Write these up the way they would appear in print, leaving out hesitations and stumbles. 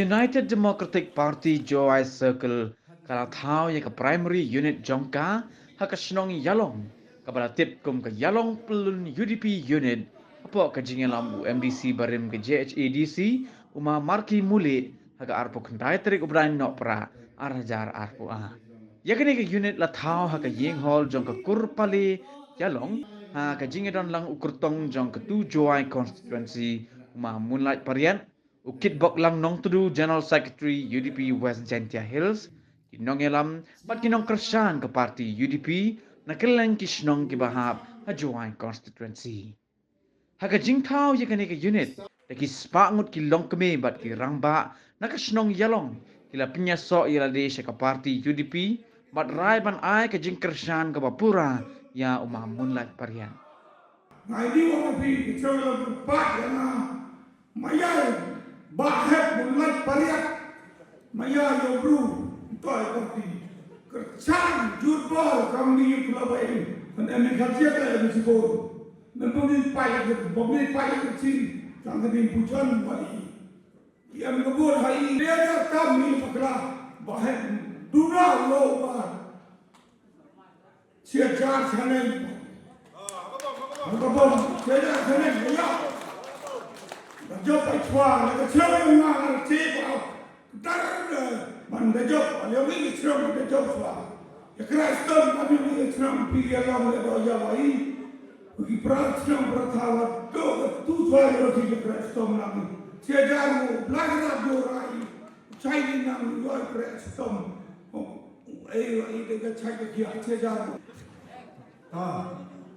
United Democratic Party Joy Circle kala thau ye ka primary unit jongka ha ka snong yalong ka bala tip kum ka yalong pelun UDP unit apo ka jingelam MDC barim ke JHADC uma marki muli ha ka arpo kandai terik ubran no pra arjar arpo a ya kene ka unit la thau ha ka yeng hall jong ka kurpali yalong ha ka jingedon lang ukurtong jong ka tu Joy constituency uma moonlight parian Ukit Bok Lang Nong Tudu General Secretary UDP West Gentia Hills, kinong elam pat kinong kersan ke parti UDP na keleng kisnong kibahap hajuan constituency. Haka jingtao ye kane ke unit da ki spangut ki long keme bat ki rangba na kasnong yalong kila pinya so ila de ka parti UDP bat rai ban ai ke jing kersan ke bapura ya umah moonlight parian. Ngai di wa pi cholo pa ya na mayai bahet mulai pariat maya yo bru toy kopi kercang jurbol kami pula baik dan emi kerja ke emi sibor dan pemilih payah kecil jangan dipujan balik yang kebur hari dia kami paklah bahet duna lo bar siajar sana apa siajar sana ya Job ay chwa, nagachawin nga ang tipa, darar man da job, aliyo may itram da job chwa. Yakreston kami may itram pigya lang na doja wai, ugi pratram prathawa do tu chwa yo ti yakreston nang siya jaru blagna do rai, chai nang yo yakreston. Ay de chai kiya siya jaru.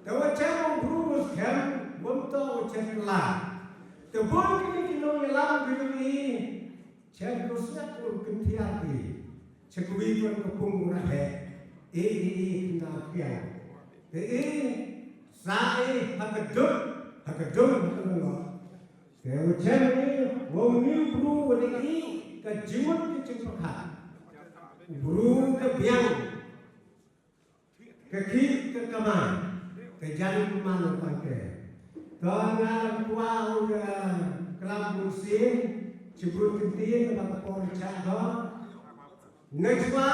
Tawa chai pruvos kan bunto chai la. The boy can know your love with me. Check your step or Kintiaki. Check we from the Pumurahe. A. Nakia. The A. Sai Hakadum. They will tell me, when you brew with the E, the Jimon Kitchen brew the Biang. The Kid the Kaman. The Jan Man of Pante. Karena kuau kelam musim sebut kentiin tempat polisi ngejwa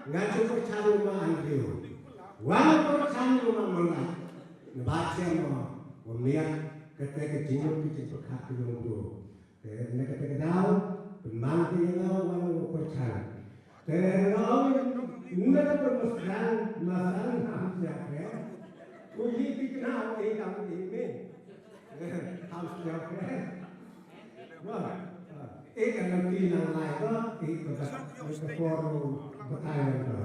ngajuk cari rumah anjir, walau cari rumah mulai ngebaca mau melihat ketika jinjung kita berkat dulu, ketika tahu bermanti walau percaya, kalau mereka bermusyawarah masalah apa? Uji dikenal kamu ini. Harus jawab. Wah, एक लड़की नालाई का एक फोरो बताया था।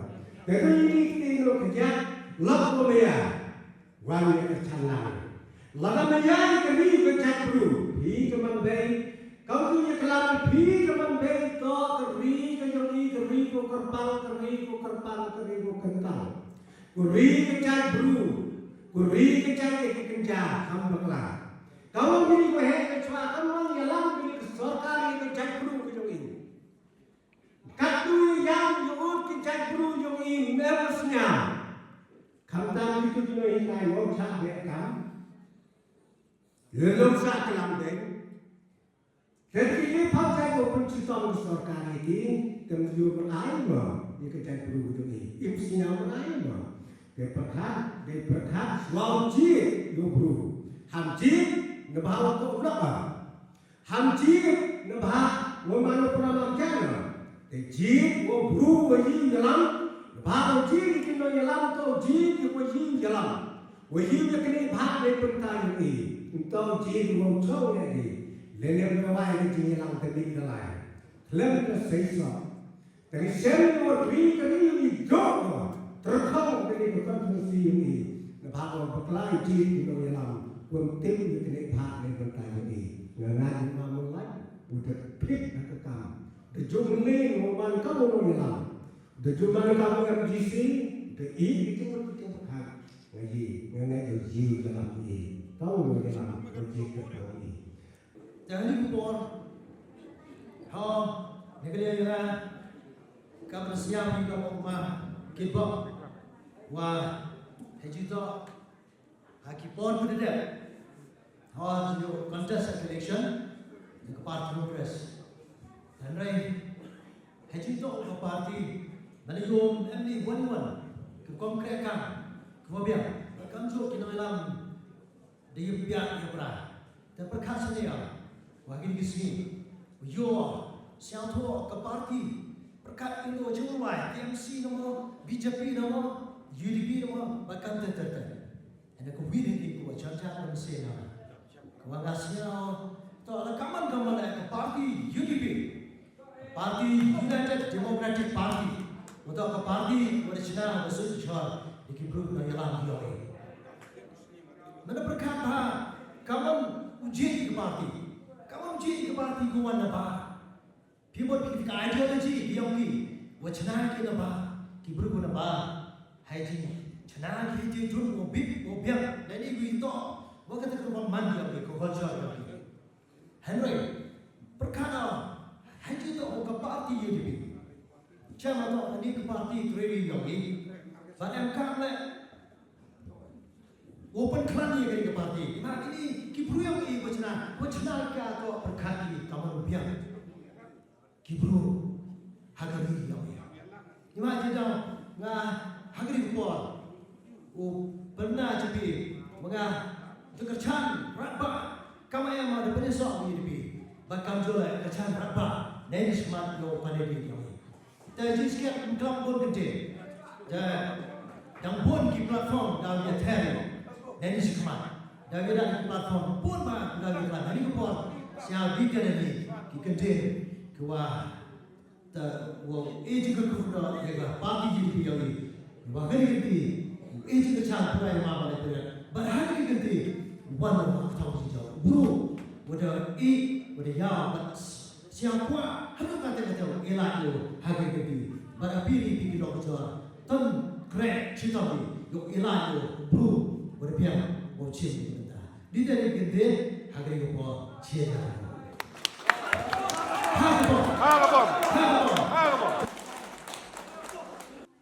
Tapi ini तीनों kerja lagu maya, wanita kecalan. Lagu maya kami kerja dulu. Hi keman bayi, kau tu je kelam. Hi keman bayi to keri kejoni keri ko kerpal kental. Keri kerja dulu. Keri kerja kerja ham bakla. Kalau ini kau cuma kamu yang lam ini sorkari kerja dulu kejong ini. Katu yang jauh kerja dulu kejong ini merusnya. Kamu tahu itu juga ini mau cakap kam. Lalu saya kelam deh. Jadi ini pasal open sistem sorkari ini kemudian berair di kerja dulu kejong ini. Imsinya berair. Deperkat wajib dulu. Hamjid Nabah tu berapa? Hamjid nabah wamano pernah makan. Jid wabru wajib jalan. Nabah wajib kena jalan tu jid wajib jalan. Wajib kena bahag lepentai ini. Untuk jid wajib lagi. Lene berwai ini jalan tadi jalan. Lem tersisa. Tapi sen wajib kena ini jauh. Terkau dari bukan fungsi ini. Nabah wajib jid kena jalan. Quân tim như cái này phạt lên vận tải này, người ta cũng mà muốn lách, một cái phết là cái cam, để dùng lên một bàn các môn như làm, để dùng bàn các môn làm gì xí, để ý cái chúng nó cái khác, cái gì, người này điều gì là làm gì, các môn như làm, cái gì cái gì. Jadi kupon, negeri kita kami siap untuk rumah kibok, wah hejito, hakipon berdek. How you contest election, the party progress. dan rai haji to ke parti manayom emni wan ke konkret kan kemudian kamjo kinalam di pihak yang terperkasa dia wagin kisni yo siang to ke parti perkat Indo Jumai TMC nama BJP nama UDP nama bahkan tertentu ada kewiri di kuat cacat dan sena kewangasnya to rekaman ke parti UDP parti United Democratic Party untuk ke parti original besar besar dikibru dari alam dia mana berkata kamu uji ke parti kuan apa people pikir ideologi dia ni wacana ke apa kibru guna apa haji chana ke je jun mo biang dan ini itu waktu itu orang mandi lagi ke culture lagi Henry perkara haji itu ke parti UDP jangan ini ke parti trade lagi dan MK open klan ni ke parti nah ini kibru yang ini wacana ke atau perkati kamu biang kibru hagari yang ya ima jeda nga hagari por pernah jadi menga dekercan rabba kama yang ada penyesal ni bakam jola kercan rabba neni smart yo panedi yang jadi sekian engkau pun gede dan pun di platform dalam ya terima neni smart dan kita platform pun mah dalam iklan hari kepor siapa bikin ini gede kuah वो एज का कुछ रहेगा पार्टी जीती होगी वगैरह करती एज का चार पूरा ये मामला है बाहर की करती वन और थाउ सी जाओ बुरो वो या बस siapa harus kata elak yo hagi करती बार अभी लोग जो तन ग्रेट चीज़ भी यो elak yo बुरो वो बिया वो चीज़ करता दी तेरे करते हगी को वो चीज़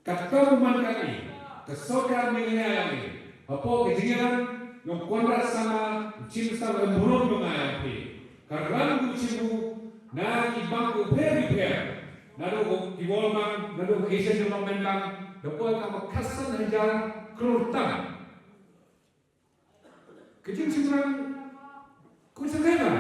Ketemuan kami, kesokan mengenai apa kejadian yang kuadrat sama cinta dan buruk mengayomi. Karena kucimu nagi bangku prepare, naruh di Walmart, naruh Asian Development Bank, dapat kamu kasan hajar kerutan. Kejadian sekarang kucingnya,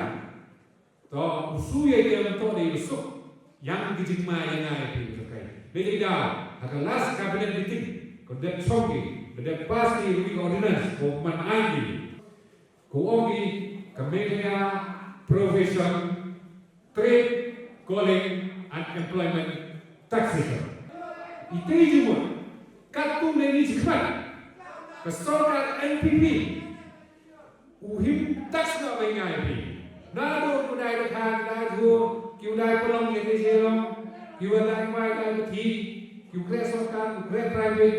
toh usuya dia mentok di usuk yang kejadian yang ayomi terkait. Bagi dah. Akan last cabinet meeting, kedap songi, kedap pasti rugi ordinance, hukuman aini, kuogi, kemedia, profession, trade, calling, and employment taxation. Itu cuma, katu lagi cepat, kesokan NPP, uhim tax nak mengai ni, nado kudai dekat, nado kudai pelong jadi jelong, kudai mai dai you create sokan, you create private,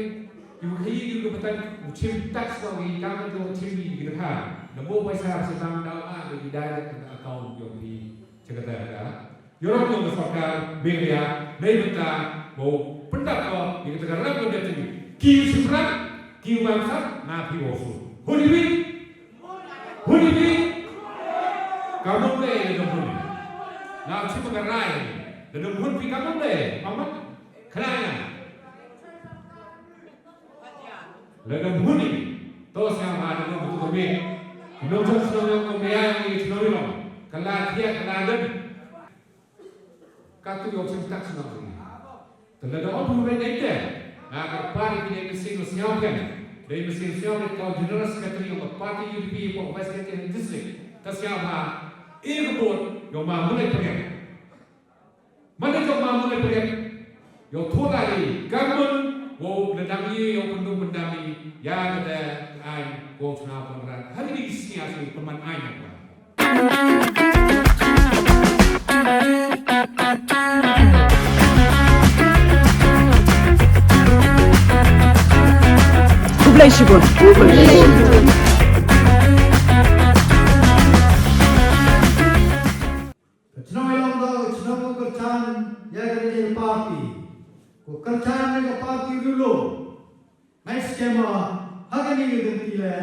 you create you kebetulan musim tax kau ini kamu tu musim ini gitu kan. Nabo paisa sedang dalam di direct account yang di cerita ada. Yorong yang sokan belia, naibta, mau pendak kau di ketika ragu dia tadi. Kiu seberat, kiu bangsa, napi wosu. Hunibi, kamu le dalam huni. Nah, siapa kerai? Dalam huni kamu le, amat. Kerana ledam huni, tos yang ada dalam betul kami, nonton senang kami yang ini senang, kalau dia keladem, katu yang sentak senang ini, terlebih orang pun berada, agar parti ini mesin siapkan, dari mesin siapkan kau general secretary yang parti UDP yang vice secretary district, tersiapa, ikut yang mampu pergi, mana yang mampu pergi. Yo tolai gamun wo ledami yo pendum pendami ya ada ai wo tna pemeran hari ini sini asli peman ai apa Kublai Shibun kerjaan dengan parti dulu, mai skema hari ini ganti le,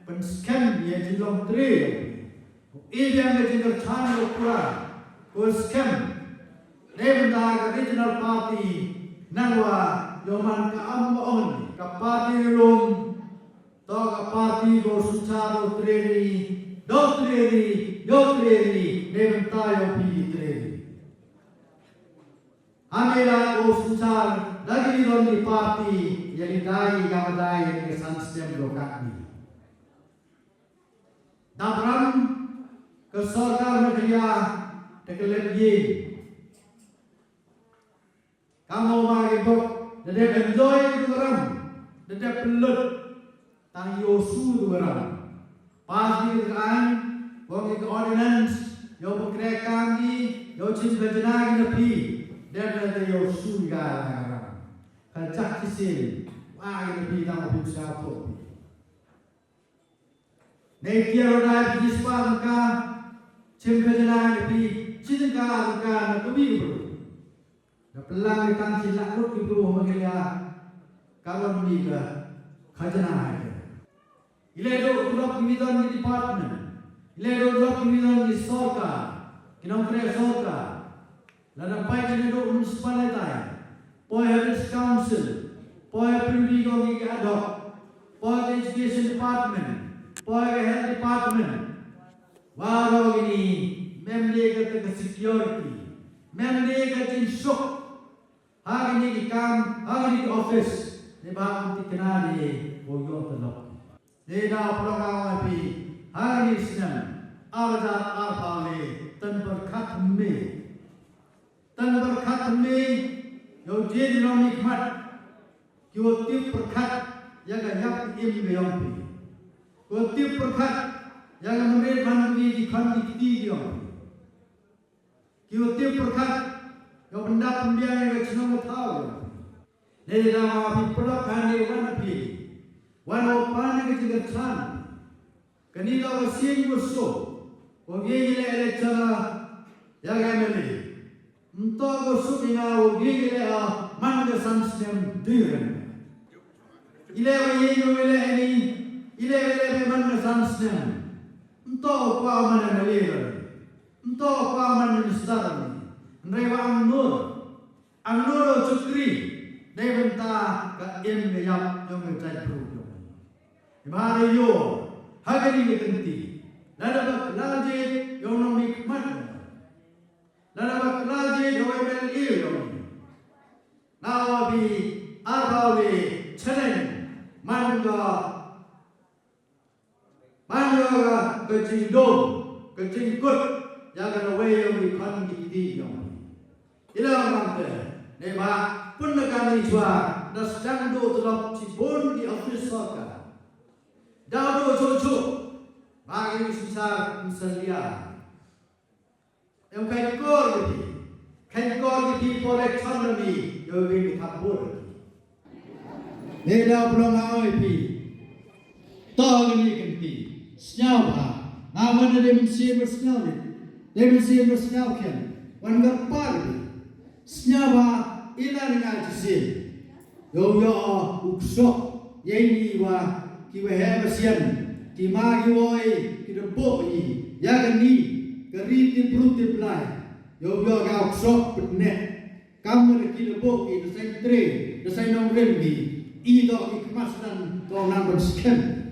pen scam dia jelom tri, ini yang menjadi kerjaan lokal, ko scam, Nebenda regional party nanwa yoman ka amon ka party lum to ka party go sucharo treni do treni nebenta yo pi treni amela go suchar lagi di party yang dai gamadai ke sanstem lokakni dabram ke sorga negeri tekelet ye kamu mari bok dedek enjoy itu orang dedek pelut tang yosu itu orang pas di kan wong ke ordinance yo pekre kami yo cin bejana nepi dedek yosu ga orang kacak kisil wah nepi tang bisa to nei kiaro dai bispa ka cin bejana nepi cin ka na kubi bro pelang ikan silak lut di bawah mengelia kawan miga khajana hai ile do tulap kimidan di department ile do tulap kimidan di sorkar kinong kre sorkar lada pai jene do municipality poi health council poi privy gogi ad hoc poi education department poi health department waro ini memle ke security memle ke insuk hari ini di kam, hari ini di office, di bawah di kenal di boyo telok. Di dalam program api, hari ini senang, arjat arpale, tan berkat me, yo jadi orang nikmat, yo tip berkat, yang gak im beyongpi, yo tip berkat, yang memberi mangi di kandi tidiong, yo tip berkat. Yo benda pembiayaan yang senang tahu. Dari dalam api pelak hari wana pani ke juga san. Kanila wasing gusto. Ogi ile cara yang kami. Untuk gusto ina ogi ile manga sansem diren. Ile manga sansem. Untuk apa mana melira. Untuk apa mana minister. Rewa Angnur Cukri Deventa ka im yap yang mencari perut. Imari yo hagari kenti. Lada bak laje yo no mikmat. Lada bak laje yo emel yo. Nawabi arbawi challenge manga kecing kut jaga way yo mikhan di yo. Ilang mante, neba pun negara Iswa, das jangdo telok cibun di office sorka. Dado jojo, bagi sisa misalnya. Yang kankor di for economy, yo bini kabur. Neda belum awal pi, tol ini kenti, senyap ha, namun ada mensiar bersenyap kan, wan berpar. Senyawa ilan nga jisil. Yo uksok yeni wa kiwe hebasian ki magi woi ki debok yi ya gani keriti bruti plai. Yo ga uksok benet kamu ki debok ki desai nong rembi i do ki kemasdan to nang bersken.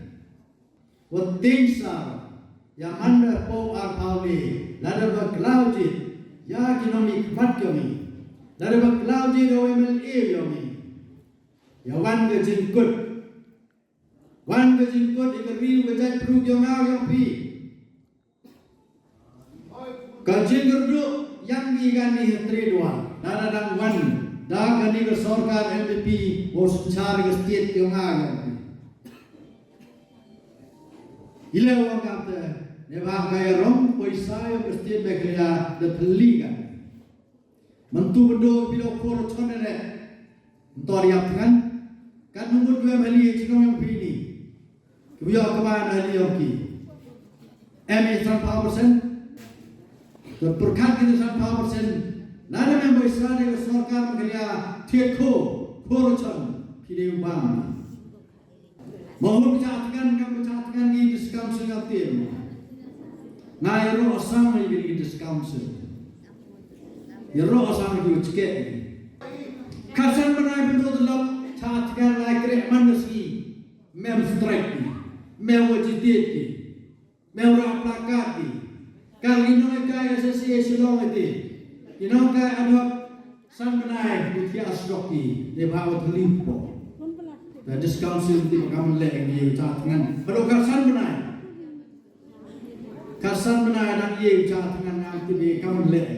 Watin sa ya anda po arpawi lada baklaujit ya kinomi kmat kami. Dari baklau je do MLA yomi. Ya wan ke jingkut ikari wajat perlu jongau yang pi. Kajin gerdu yang digani hetri dua. Nada dang wan dah gani ke sorkar LPP bos cari ke state jongau yang pi. Ile wang kata nebang kaya rom poisa yang ke state bekerja de peligan. Mentu bendo bilo kor chonere ntor yap kan numur 2 mali chino yang pini kuya kaman ali yoki MA 100% to perkat ini 100% nada member Israel ke sorkar mengelia tieko kor chon pide ubam mohon mencatatkan di diskam sengatir ngai ro asam di diskam sen ya roh sama juga cekek. Kasan berai bentuk dalam catkan like rek manusia, mem strike ni, mem wajidat ni, mem rak plakat ni. Kali ni kaya sesi selong itu, ini kaya ada san berai buti asroki, dia bawa terlimpah. Dan discount di makam lek ni catkan. Pada kasan berai. Kasan benar dan ia ucap dengan nanti di kamu lek.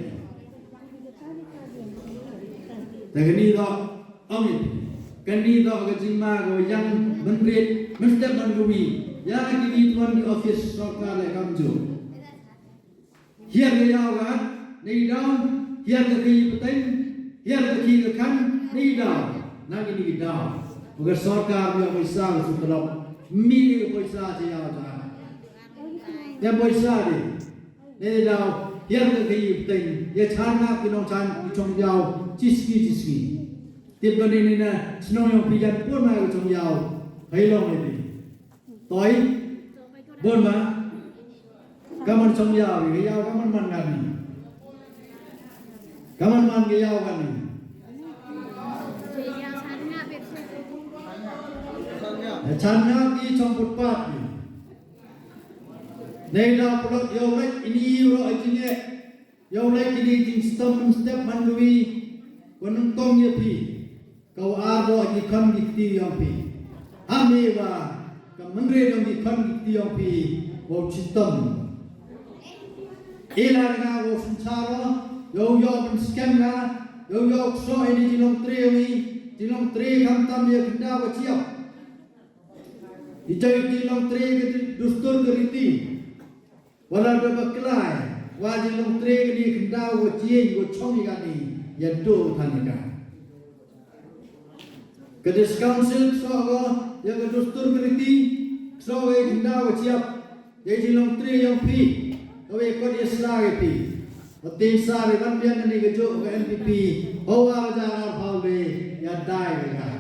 Tapi ni dah amit. Kan ni dah kecima kau yang menrit mesti menggui. Yang kini tuan di office sokar lek kamu jo. Hiar dia awak ni dah hiar kaki peteng hiar kaki kekan ni dah. Nak ini dah. Bukan sokar yang besar setelah mil besar dia awak. Yang besar ni dah yang kekei penting, ya cana kinong can cong jauh, ciski. Tiap kali ni na senang yang pilihan pun mai cong jauh, helong ini. Toy, bon ma, kaman cong jauh, jauh kaman man kan ni, kaman man jauh kan ni. Cana ki cong putpat ni. Neda pelak yaulek ini ro ajinya yaulek ini jing step mandui konentong ya pi kau aro aji kan dikti yang pi amewa kamengre dong di kan dikti yang pi wo citam ila nga wo sunsaro yo ben scam na yo so ini jinong tre kam tam ya kenda wa ciap ijai jinong tre ke dustur keriti walau berkelai, wajib longtre ni kendau wajib go chongi kani, yang tu thanika. Kedis council sogo yang kedustur beriti, sogo kendau wajib, jadi longtre yang pi, awe kau dia selagi pi. Otim sari kan biar ni kejuk ke NPP, hawa jangan paule yang dai mereka.